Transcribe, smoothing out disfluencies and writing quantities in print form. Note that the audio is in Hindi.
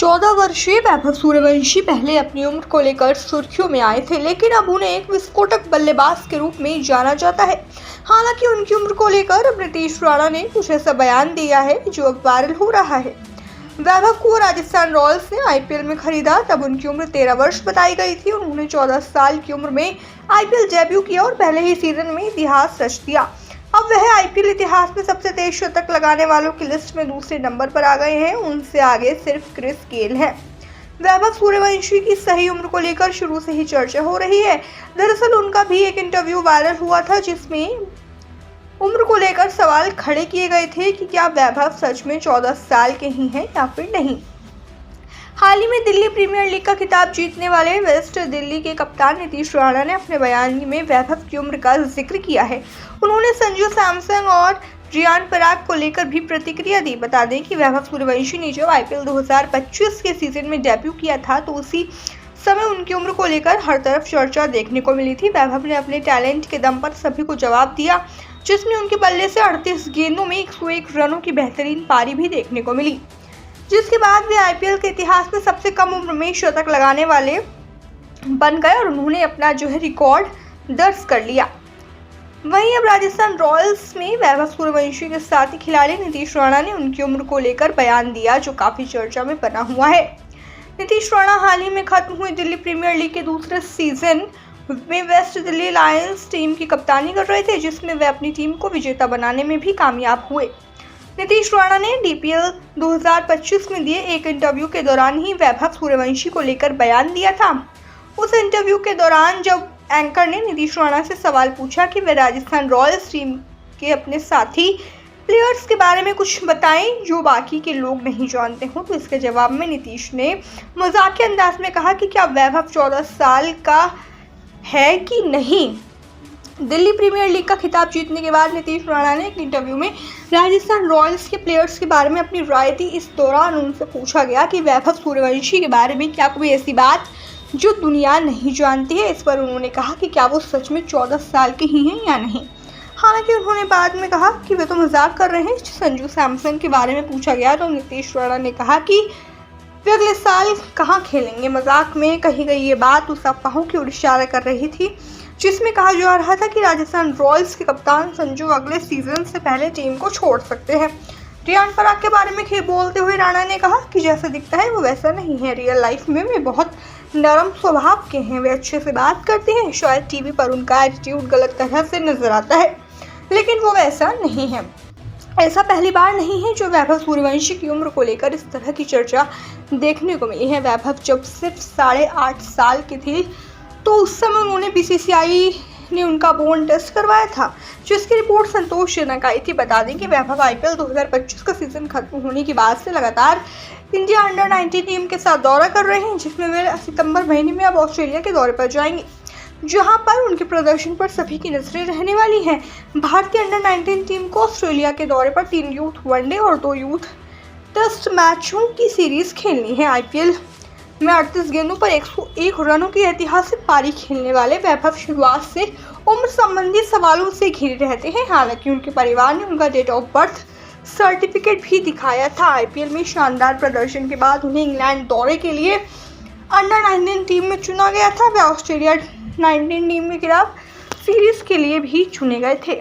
14 वर्षीय वैभव सूर्यवंशी पहले अपनी उम्र को लेकर सुर्खियों में आए थे, लेकिन अब उन्हें एक विस्फोटक बल्लेबाज के रूप में जाना जाता है। हालांकि उनकी उम्र को लेकर अब नीतीश राणा ने कुछ ऐसा बयान दिया है जो अब वायरल हो रहा है। वैभव को राजस्थान रॉयल्स ने आईपीएल में खरीदा, तब उनकी उम्र 13 वर्ष बताई गई थी। उन्होंने 14 साल की उम्र में आईपीएल डेब्यू किया और पहले ही सीजन में इतिहास रच दिया। अब वह आईपीएल इतिहास में सबसे तेज शतक लगाने वालों की लिस्ट में दूसरे नंबर पर आ गए हैं। उनसे आगे सिर्फ क्रिस गेल है। वैभव सूर्यवंशी की सही उम्र को लेकर शुरू से ही चर्चा हो रही है। दरअसल उनका भी एक इंटरव्यू वायरल हुआ था, जिसमें उम्र को लेकर सवाल खड़े किए गए थे कि क्या वैभव सच में 14 साल के ही हैं या फिर नहीं। हाल ही में दिल्ली प्रीमियर लीग का खिताब जीतने वाले वेस्ट दिल्ली के कप्तान नीतीश राणा ने अपने बयान में वैभव की उम्र का जिक्र किया है। उन्होंने संजू सैमसन और रियान पराग को लेकर भी प्रतिक्रिया दी। बता दें कि वैभव सूर्यवंशी ने जब आईपीएल 2025 के सीजन में डेब्यू किया था, तो उसी समय उनकी उम्र को लेकर हर तरफ चर्चा देखने को मिली थी। वैभव ने अपने टैलेंट के दम पर सभी को जवाब दिया, जिसमें उनके बल्ले से 38 गेंदों में 101 रनों की बेहतरीन पारी भी देखने को मिली, जिसके बाद वे आईपीएल के इतिहास में सबसे कम उम्र में शतक लगाने वाले बन गए और उन्होंने अपना रिकॉर्ड दर्ज कर लिया। वहीं अब राजस्थान रॉयल्स में वैभव सूर्यवंशी के साथी खिलाड़ी नीतीश राणा ने उनकी उम्र को लेकर बयान दिया, जो काफी चर्चा में बना हुआ है। नीतीश राणा हाल ही में खत्म हुई दिल्ली प्रीमियर लीग के दूसरे सीजन में वेस्ट दिल्ली लायंस टीम की कप्तानी कर रहे थे, जिसमें वे अपनी टीम को विजेता बनाने में भी कामयाब हुए। नीतीश राणा ने डीपीएल 2025 में दिए एक इंटरव्यू के दौरान ही वैभव सूर्यवंशी को लेकर बयान दिया था। उस इंटरव्यू के दौरान जब एंकर ने नीतीश राणा से सवाल पूछा कि वे राजस्थान रॉयल्स टीम के अपने साथी प्लेयर्स के बारे में कुछ बताएं जो बाकी के लोग नहीं जानते हों, तो इसके जवाब में नीतीश ने मजाकिया अंदाज में कहा कि क्या वैभव 14 साल का है कि नहीं। दिल्ली प्रीमियर लीग का खिताब जीतने के बाद नीतीश राणा ने एक इंटरव्यू में राजस्थान रॉयल्स के प्लेयर्स के बारे में अपनी राय दी। इस दौरान उनसे पूछा गया कि वैभव सूर्यवंशी के बारे में क्या कोई ऐसी बात जो दुनिया नहीं जानती है। इस पर उन्होंने कहा कि क्या वो सच में 14 साल के ही हैं या नहीं। हालांकि उन्होंने बाद में कहा कि वे तो मजाक कर रहे हैं। संजू सैमसन के बारे में पूछा गया तो नीतीश राणा ने कहा कि वे अगले साल कहाँ खेलेंगे। मजाक में कही गई ये बात उस अफवाहों की ओर इशारा कर रही थी, जिसमें कहा जा रहा था कि राजस्थान रॉयल्स के कप्तान संजू अगले सीजन से पहले टीम को छोड़ सकते हैं। रियान पराग के बारे में बोलते हुए राणा ने कहा कि जैसा दिखता है वो वैसा नहीं है। रियल लाइफ में वे बहुत नरम स्वभाव के हैं, वे अच्छे से बात करते हैं। शायद टीवी पर उनका एटीट्यूड गलत तरह से नजर आता है, लेकिन वो वैसा नहीं है। ऐसा पहली बार नहीं है जो वैभव सूर्यवंशी की उम्र को लेकर इस तरह की चर्चा देखने को मिली है। वैभव जब सिर्फ 8.5 साल के थे, तो उस समय उन्होंने बीसीसीआई ने उनका बोन टेस्ट करवाया था, जिसकी रिपोर्ट संतोषजनक आई थी। बता दें कि वैभव आईपीएल 2025 का सीजन खत्म होने के बाद से लगातार इंडिया अंडर 19 टीम के साथ दौरा कर रहे हैं, जिसमें वे सितंबर महीने में अब ऑस्ट्रेलिया के दौरे पर जाएंगे, जहां पर उनके प्रदर्शन पर सभी की नजरें रहने वाली हैं। भारतीय अंडर 19 टीम को ऑस्ट्रेलिया के दौरे पर 3 यूथ वनडे और 2 यूथ टेस्ट मैचों की सीरीज खेलनी है। आईपीएल में 38 गेंदों पर 101 रनों की ऐतिहासिक पारी खेलने वाले वैभव शुरुआत से उम्र संबंधी सवालों से घिरे रहते हैं। हालांकि उनके परिवार ने उनका डेट ऑफ बर्थ सर्टिफिकेट भी दिखाया था। आईपीएल में शानदार प्रदर्शन के बाद उन्हें इंग्लैंड दौरे के लिए अंडर 19 टीम में चुना गया था। वे ऑस्ट्रेलिया 19 टीम के खिलाफ सीरीज के लिए भी चुने गए थे।